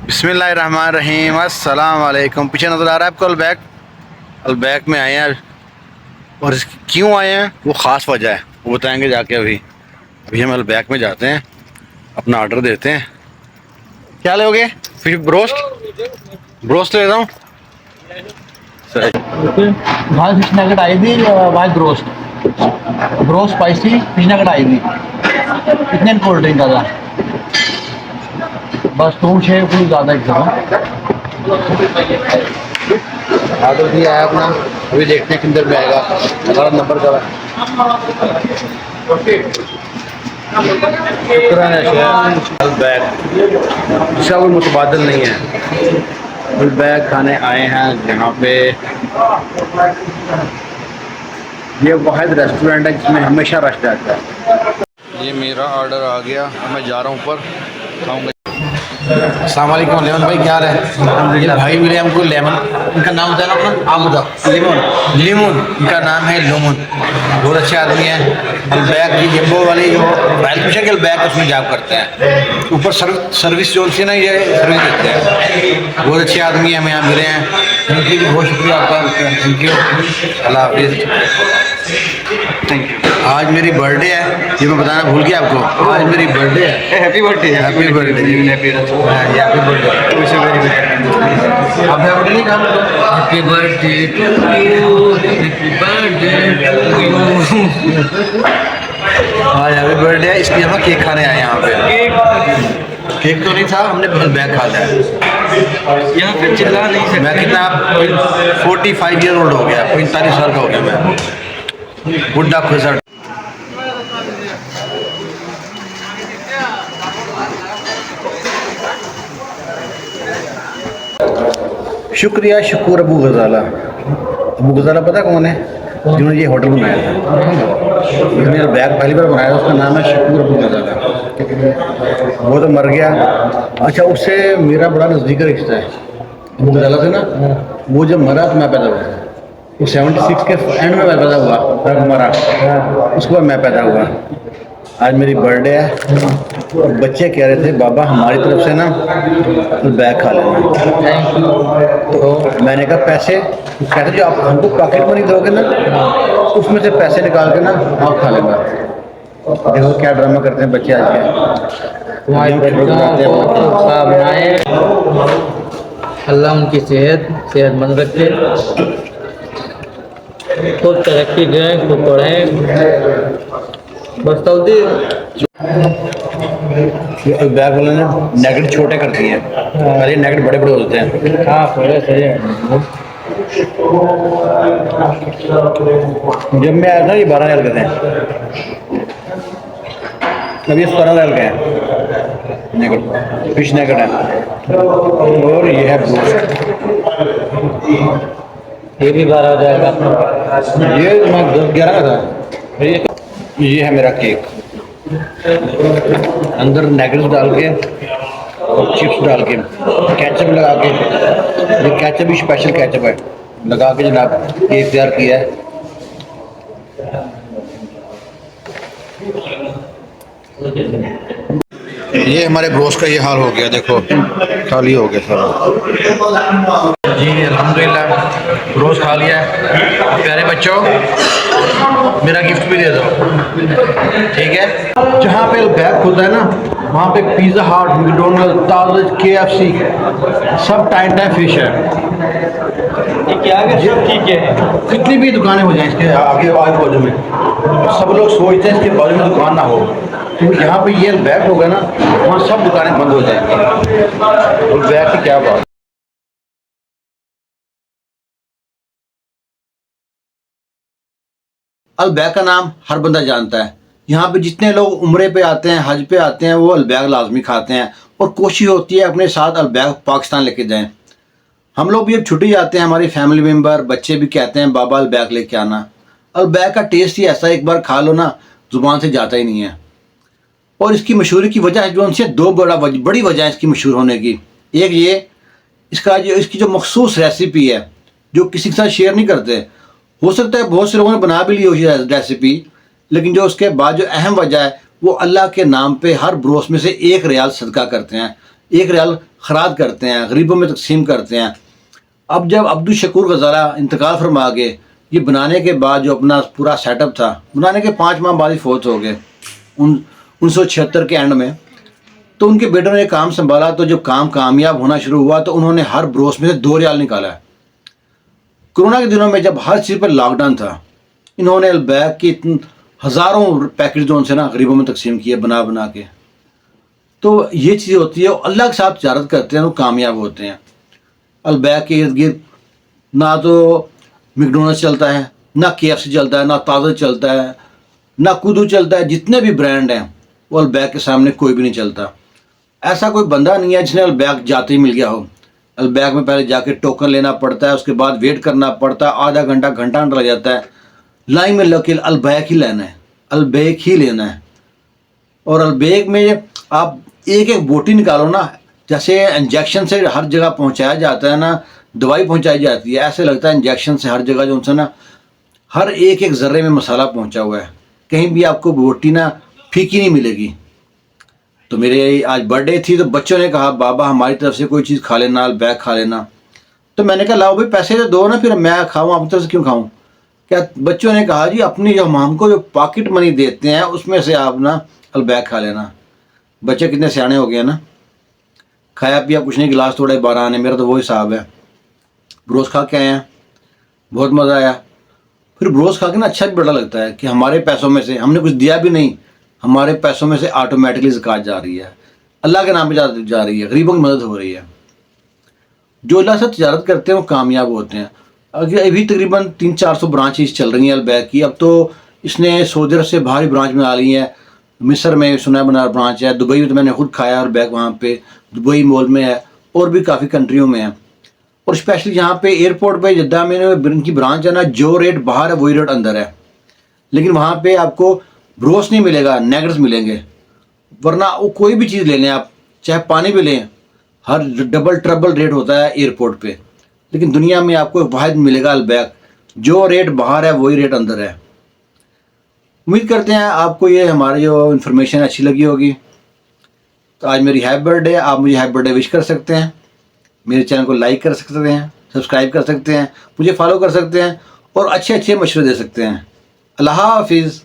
बिस्मिल्लाहिर्रहमानिर्रहीम। अस्सलाम वालेकुम। पीछे नज़र आ रहा है आपको अलबैक में आए हैं और क्यों आए हैं वो ख़ास वजह है, वो बताएंगे जाके। अभी हम अलबैक में जाते हैं, अपना ऑर्डर देते हैं। क्या लोगे? फिश ब्रोस्ट ले रहा हूँ। भाई फिश नगेट आई थी, भाई ब्रोस्ट स्पाइसी फिश नगेट आई थी। कितने कोल्ड ड्रिंक का था? बस 2 6 कोई ज़्यादा एकदम। ऑर्डर दिया है अपना, अभी देखते हैं किधर में आएगा। 11 नंबर का अलबैक, इसका कोई मुतबादल नहीं है। अलबैक खाने आए हैं यहाँ पे। ये वाहिद रेस्टोरेंट है जिसमें हमेशा रश रहता है। ये मेरा ऑर्डर आ गया, मैं जा रहा हूँ ऊपर खाऊंगा। अस्सलाम वालेकुम लेमन भाई, क्या हाल है? ये भाई मिले हमको लेमन, इनका नाम बताना अपना, आप बताओ। लेमन इनका नाम है। लेमन बहुत अच्छे आदमी हैं। अलबैक की जम्बो वाली जो बैल फिशर के अलबैक उसमें जॉब करते हैं। ऊपर सर्विस जो होती है ना, ये सर्विस देते हैं। बहुत अच्छे आदमी हैं, हमें यहाँ मिले हैं। थैंक यू, बहुत शुक्रिया आपका। थैंक यू, अल्लाह हाफिज़। Thank you. आज मेरी बर्थडे है, ये मैं बताना भूल गया आपको। आज मेरी बर्थडे है। Happy birthday. Happy birthday. Happy birthday. आप हैप्पी नहीं कहा? Happy birthday to you, happy birthday to you. आज हैप्पी बर्थडे है, इसलिए हम केक खाने आए यहाँ पे। केक तो नहीं था, हमने बैग खा लिया। यहाँ पे चिल्ला नहीं सकते। मैं कितना 45 ईयर ओल्ड हो गया, 45 साल का हो गया मैं, बुढ़ा खुसट। शुक्रिया शुक्र अबू गजाला पता कौन है? जिन्होंने ये होटल बनाया था, जिन्होंने बैग पहली बार बनाया था, उसका नाम है शुक्र अबू गजाला। वो तो मर गया। अच्छा, उससे मेरा बड़ा नज़दीक रिश्ता है अबू गजाला से ना। वो जब मरा तो मैं पैदा हुआ, वो 76 के एंड में मैं पैदा हुआ, तब मरा, उसके बाद मैं पैदा हुआ। आज मेरी बर्थडे है और बच्चे कह रहे थे बाबा हमारी तरफ से ना बैग खा लेना। तो मैंने कहा पैसे जो आप हमको पॉकेट मनी दोगे ना, उसमें से पैसे निकाल के ना आप खा लेना। देखो क्या ड्रामा करते हैं बच्चे आज के। तुम्हारे बच्चों को बनाए, अल्लाह उनकी सेहतमंद रखे, खूब तरक्की करें, खूब पढ़ें। बस तो बैग वाले ने नेगेट छोटे कर दिए हैं, अरे नेगेट बड़े बड़े होते हैं। हाँ थोड़े सही है। जब मैं आया था ये 12,000 के थे, अभी ये 17,000 के हैं। नेगेट फिश नेगेट है और ये है ब्रोस्ट, ये भी 12,000 का। ये मैं 11 का था। ये है मेरा केक, अंदर नेगेट्स डाल के और चिप्स डाल के केचप लगा के, ये केचप भी स्पेशल केचप है लगा के जनाब केक तैयार किया है। ये हमारे ब्रोस्ट का ये हाल हो गया, देखो खाली हो गया सारा। जी अल्हम्दुलिल्लाह ब्रोस्ट खा लिया है। प्यारे बच्चों, मेरा गिफ्ट भी दे दो, ठीक है? जहाँ पे बैग खुलता है ना, वहाँ पे पिज़्ज़ा हट, मैकडोनल्ड, ताज, KFC सब टाइम फिश है। ठीक है, कितनी भी दुकानें हो जाएं इसके आगे बाजू में, सब लोग सोचते हैं इसके बाजू में दुकान ना हो, तो यहाँ पे ये बैग होगा ना, वहाँ सब दुकानें बंद हो जाएंगी। और बैग की क्या बात। अलबैक का नाम हर बंदा जानता है। यहाँ पे जितने लोग उम्रे पे आते हैं, हज पे आते हैं, वो अलबैक लाजमी खाते हैं और कोशिश होती है अपने साथ अलबैक पाकिस्तान लेके जाएं। हम लोग भी अब छुट्टी जाते हैं, हमारी फैमिली मेम्बर बच्चे भी कहते हैं बाबा अलबैक लेके आना। अलबैक का टेस्ट ही ऐसा, एक बार खा लो ना ज़ुबान से जाता ही नहीं है। और इसकी मशहूरी की वजह है जो उनसे दो बड़ी वजह है इसकी मशहूर होने की। एक ये इसकी जो मखसूस रेसिपी है जो किसी के साथ शेयर नहीं करते। हो सकता है बहुत से लोगों ने बना भी ली हो रेसिपी, लेकिन जो उसके बाद जो अहम वजह है वो अल्लाह के नाम पे हर ब्रोस में से 1 रियाल सदका करते हैं, 1 रियाल खराज करते हैं, गरीबों में तकसीम करते हैं। अब जब अब्दुल शकूर गजाला इंतकाल फरमा गए, ये बनाने के बाद जो अपना पूरा सेटअप था, बनाने के 5 माह बाद ही फौत हो गए 1976 के एंड में। तो उनके बेटों ने काम संभाला, तो जब काम कामयाब होना शुरू हुआ तो उन्होंने हर ब्रोस में से 2 रियाल निकाला है। कोरोना के दिनों में जब हर चीज़ पर लॉकडाउन था, इन्होंने अलबैक की हज़ारों पैकेट जो उनसे ना गरीबों में तकसीम किए बना बना के। तो ये चीज़ होती है, अल्लाह के साथ तिजारत करते हैं तो कामयाब होते हैं। अलबैक के इर्द गिर्द ना तो मैकडॉनल्ड्स चलता है, ना KFC चलता है, ना ताज़ा चलता है, ना कूदू चलता है। जितने भी ब्रांड हैं वो अलबैक के सामने कोई भी नहीं चलता। ऐसा कोई बंदा नहीं है जिसने अलबैक जाते ही मिल गया हो। अलबैक में पहले जाके टोकन लेना पड़ता है, उसके बाद वेट करना पड़ता है, आधा घंटा घंटा लग जाता है लाइन में लग के। अलबैक ही लेना है, अलबैक ही लेना है। और अलबैक में आप एक एक बोटी निकालो ना, जैसे इंजेक्शन से हर जगह पहुंचाया जाता है ना, दवाई पहुंचाई जाती है, ऐसे लगता है इंजेक्शन से हर जगह जो उनसे ना हर एक एक ज़र्रे में मसाला पहुंचा हुआ है। कहीं भी आपको बोटी ना फीकी नहीं मिलेगी। तो मेरे आज बर्थडे थी, तो बच्चों ने कहा बाबा हमारी तरफ से कोई चीज़ खा लेना, अलबैक खा लेना। तो मैंने कहा लाओ भाई पैसे तो दो ना, फिर मैं खाऊँ, आपकी तरफ से क्यों खाऊँ। क्या बच्चों ने कहा जी अपनी जो हम हमको जो पॉकेट मनी देते हैं उसमें से आप ना अलबैक खा लेना। बच्चे कितने सियाने हो गए हैं ना, खाया पिया कुछ नहीं, गिलास तोड़े 12 आने, मेरा तो वो हिसाब है। ब्रोस खा के आए हैं, बहुत मज़ा आया। फिर ब्रोस खा के ना अच्छा भी बड़ा लगता है कि हमारे पैसों में से, हमने कुछ दिया भी नहीं, हमारे पैसों में से ऑटोमेटिकली ज़कात जा रही है, अल्लाह के नाम पे जा रही है, गरीबों की मदद हो रही है। जो अल्लाह से तिजारत करते हैं वो कामयाब होते हैं। अभी तकरीबन 300-400 ब्रांचेस चल रही हैं अलबैक की। अब तो इसने सऊदी अरब से बाहरी ब्रांच में आ रही हैं। मिस्र में सुना बना ब्रांच है, दुबई में तो मैंने खुद खाया अलबैक, वहाँ पे दुबई मॉल में है, और भी काफ़ी कंट्रियों में है। और स्पेशली यहाँ पे एयरपोर्ट पे जद्दा में इनकी ब्रांच है ना, जो रेट बाहर है वही रेट अंदर है। लेकिन वहाँ पे आपको ब्रोस नहीं मिलेगा, नेगेट्स मिलेंगे। वरना वो कोई भी चीज़ ले लें आप, चाहे पानी भी लें, हर डबल ट्रबल रेट होता है एयरपोर्ट पे। लेकिन दुनिया में आपको वाहिद मिलेगा अलबैक, जो रेट बाहर है वही रेट अंदर है। उम्मीद करते हैं आपको ये हमारी जो इन्फॉर्मेशन अच्छी लगी होगी। तो आज मेरी हैप्पी बर्थडे, आप मुझे हैप्पी बर्थडे विश कर सकते हैं, मेरे चैनल को लाइक कर सकते हैं, सब्सक्राइब कर सकते हैं, मुझे फॉलो कर सकते हैं और अच्छे अच्छे मशवरे दे सकते हैं। अल्लाह हाफिज़।